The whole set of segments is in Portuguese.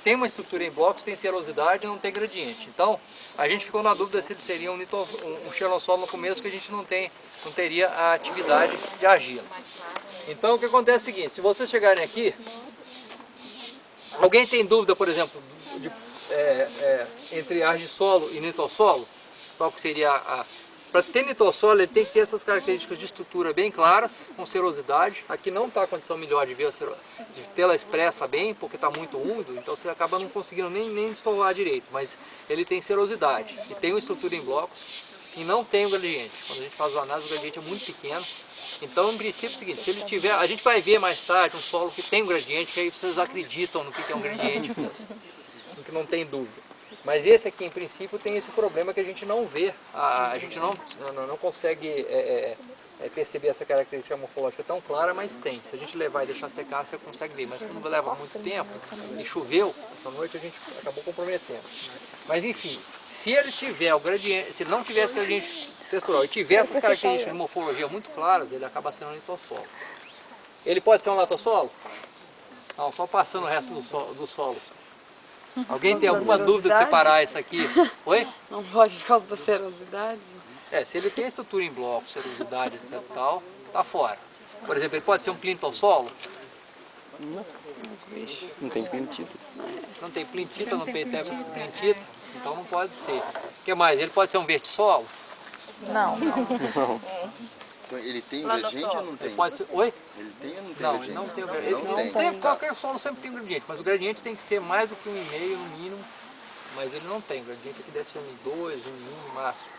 tem uma estrutura em blocos, tem serosidade e não tem gradiente. Então, a gente ficou na dúvida se ele seria um xenosolo no começo, que a gente não teria a atividade de argila. Então, o que acontece é o seguinte, se vocês chegarem aqui, alguém tem dúvida, por exemplo, entre argissolo e nitossolo? Qual que seria Para ter nitossolo, ele tem que ter essas características de estrutura bem claras, com serosidade. Aqui não está a condição melhor de tê-la expressa bem, porque está muito úmido, então você acaba não conseguindo nem destovar direito. Mas ele tem serosidade e tem uma estrutura em blocos e não tem o gradiente. Quando a gente faz o análise, o gradiente é muito pequeno. Então, em princípio, é o seguinte, se ele tiver, a gente vai ver mais tarde um solo que tem um gradiente, que aí vocês acreditam no que é um gradiente mesmo, no que não tem dúvida. Mas esse aqui, em princípio, tem esse problema que a gente não vê, a gente não consegue perceber essa característica morfológica tão clara, mas tem. Se a gente levar e deixar secar, você consegue ver. Mas quando leva muito tempo e choveu, essa noite a gente acabou comprometendo. Mas enfim, se ele tiver o gradiente, se ele não tivesse gradiente textural e tiver essas características de morfologia muito claras, ele acaba sendo um litossolo. Ele pode ser um latossolo? Não, só passando o resto do solo. Alguém tem alguma dúvida de separar isso aqui? Oi? Não pode por causa da serosidade? Se ele tem estrutura em bloco, serosidade, etc. tal, tá fora. Por exemplo, ele pode ser um clintossolo? Não tem plintita. Não tem plintita, não tem plintita, então não pode ser. O que mais? Ele pode ser um vertissolo? Não. Então, ele tem um gradiente ou não tem? Ele pode ser... Oi? Ele tem ou não tem Não, gradiente? ele não tem o gradiente. Qualquer solo sempre tem um gradiente, mas o gradiente tem que ser mais do que 1,5 no mínimo, mas ele não tem. O gradiente aqui deve ser 1,2, 1,1 no máximo.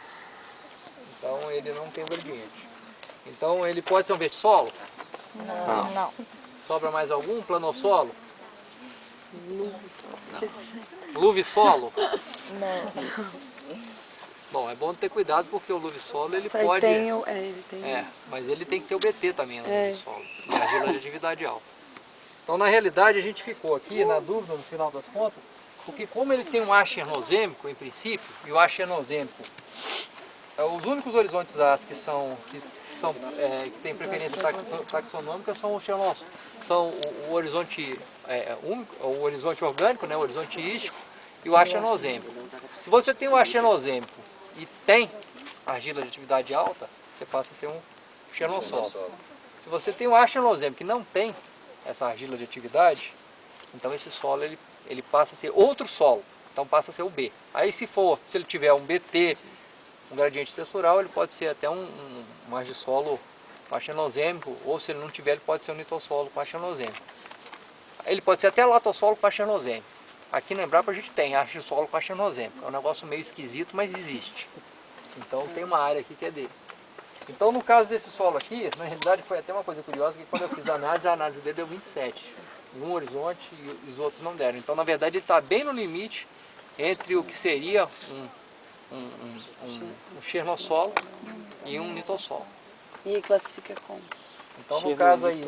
Então ele não tem o gradiente. Então ele pode ser um vertissolo? Não. Sobra mais algum? Planossolo? Luvissolo? Não. Bom, é bom ter cuidado porque o luvissolo ele Só pode... ele tem mas ele tem que ter o BT também no luvissolo, e argila de atividade alta. Então na realidade a gente ficou aqui na dúvida no final das contas, porque como ele tem um ar chernozêmico em princípio, e o ar chernozêmico, os únicos horizontes AS que têm preferência taxonômica são os chernós, são o horizonte o horizonte orgânico, né, o horizonte ístico, e o ar chernozêmico. Se você tem o ar chernozêmico e tem argila de atividade alta, você passa a ser um xenossolo. Se você tem o ar chernozêmico que não tem essa argila de atividade, então esse solo ele passa a ser outro solo, então passa a ser o B. Aí se ele tiver um BT, um gradiente textural, ele pode ser até um argissolo com ar chernozêmico, ou se ele não tiver, ele pode ser um nitossolo com ar chernozêmico. Ele pode ser até latossolo com ar chernozêmico. Aqui na Embrapa a gente tem argissolo com ar chernozêmico. É um negócio meio esquisito, mas existe. Então tem uma área aqui que é dele. Então no caso desse solo aqui, na realidade foi até uma coisa curiosa, que quando eu fiz a análise dele deu 27. Um horizonte e os outros não deram. Então na verdade ele está bem no limite entre o que seria um xernossolo e um nitossolo. E classifica como? Então no caso aí,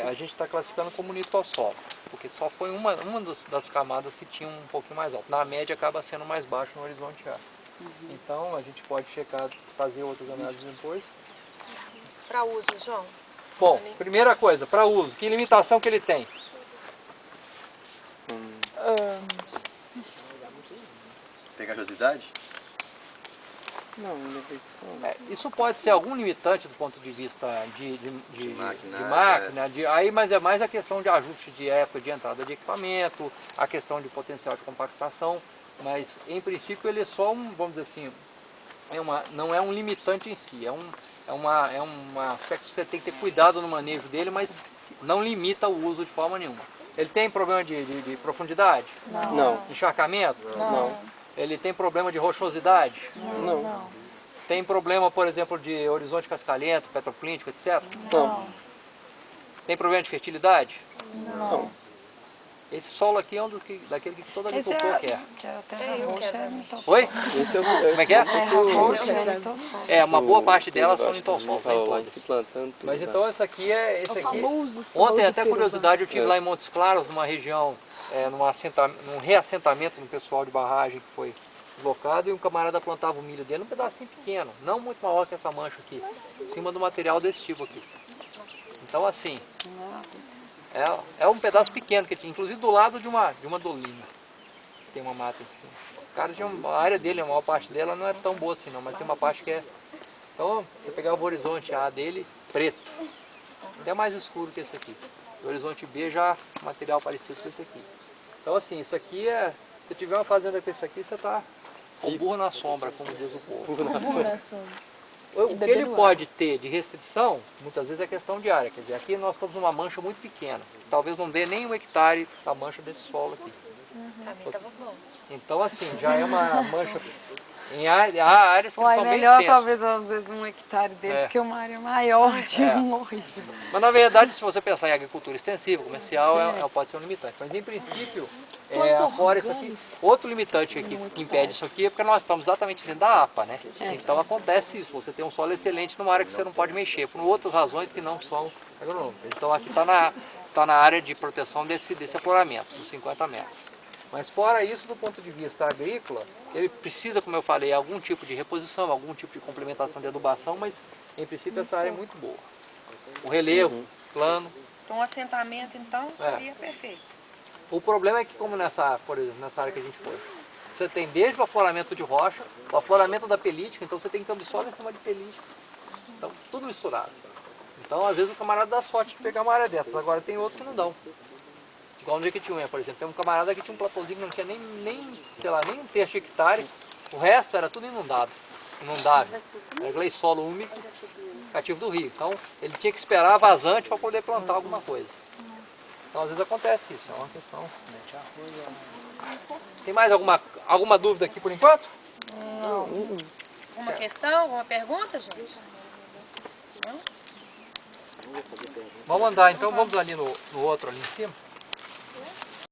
a gente está classificando como nitossolo, porque só foi uma das camadas que tinha um pouquinho mais alto. Na média acaba sendo mais baixo no horizonte A. Então a gente pode checar, fazer outras análises depois. Para uso, João? Bom, primeira coisa, para uso, que limitação que ele tem? Pegajosidade? Não, Isso pode ser algum limitante do ponto de vista de máquina, máquina, mas é mais a questão de ajuste de época de entrada de equipamento, a questão de potencial de compactação, mas em princípio ele é só vamos dizer assim, não é um limitante em si, é um aspecto que você tem que ter cuidado no manejo dele, mas não limita o uso de forma nenhuma. Ele tem problema de profundidade? Não. De encharcamento? Não. Ele tem problema de rochosidade? Não. Tem problema, por exemplo, de horizonte cascalhento, petroclíntico, etc? Não. Tem problema de fertilidade? Não. Esse solo aqui é um daquele que todo agricultor quer. Que é a terra roxa, é nitossolo. Oi? Esse é o Como é que é? Terra roxa é nitossolo. Uma boa parte delas são nitossolos, nem todas. Se plantando tudo. Mas então esse aqui é... famoso solo Ontem de até curiosidade eu tive É. lá em Montes Claros, numa região, num reassentamento do pessoal de barragem que foi deslocado, e um camarada plantava o milho dele num pedacinho pequeno, não muito maior que essa mancha aqui, em cima do material desse tipo aqui. Então assim, É um pedaço pequeno que tinha, inclusive do lado de uma dolina. Tem uma mata em cima. O cara tinha a área dele, a maior parte dela não é tão boa assim não, mas tem uma parte que é... Então, você pegava o horizonte A dele, preto. Até mais escuro que esse aqui. O horizonte B já material parecido com esse aqui. Então assim, isso aqui é... Se tiver uma fazenda com isso aqui, você está com burro na sombra, como diz o povo. O que ele pode ter de restrição, muitas vezes é questão de área. Quer dizer, aqui nós estamos numa mancha muito pequena. Talvez não dê nem 1 hectare a mancha desse solo aqui. Pra mim tava bom. Então assim, já é uma mancha... Há áreas que Uai, são bem melhor extensas. talvez às vezes 1 hectare dele, porque uma área maior de horrível. Mas na verdade, se você pensar em agricultura extensiva, comercial, pode ser um limitante. Mas em princípio, fora isso aqui, outro limitante que impede isso aqui é porque nós estamos exatamente dentro da APA, né? Então acontece isso, você tem um solo excelente numa área que você não pode mexer, por outras razões que não são agronômicas. Então aqui está na área de proteção desse afloramento, dos 50 metros. Mas fora isso, do ponto de vista agrícola, ele precisa, como eu falei, algum tipo de reposição, algum tipo de complementação de adubação, mas em princípio essa área é muito boa. O relevo, plano. Então, um assentamento, então, seria perfeito. O problema é que, como por exemplo, nessa área que a gente foi, você tem desde o afloramento de rocha, o afloramento da pelítica, então você tem campo de solo em cima de pelítica. Então, tudo misturado. Então, às vezes o camarada dá sorte de pegar uma área dessas, agora tem outros que não dão. Igual no Jequitinhonha, por exemplo, tem um camarada que tinha um platôzinho que não tinha nem um terço de hectare, o resto era tudo inundável, era gleissolo úmido, cativo do rio. Então ele tinha que esperar vazante para poder plantar alguma coisa. Então às vezes acontece isso, é uma questão. Tem mais alguma dúvida aqui por enquanto? Uma questão, alguma pergunta, gente? Vamos andar então, vamos ali no outro ali em cima.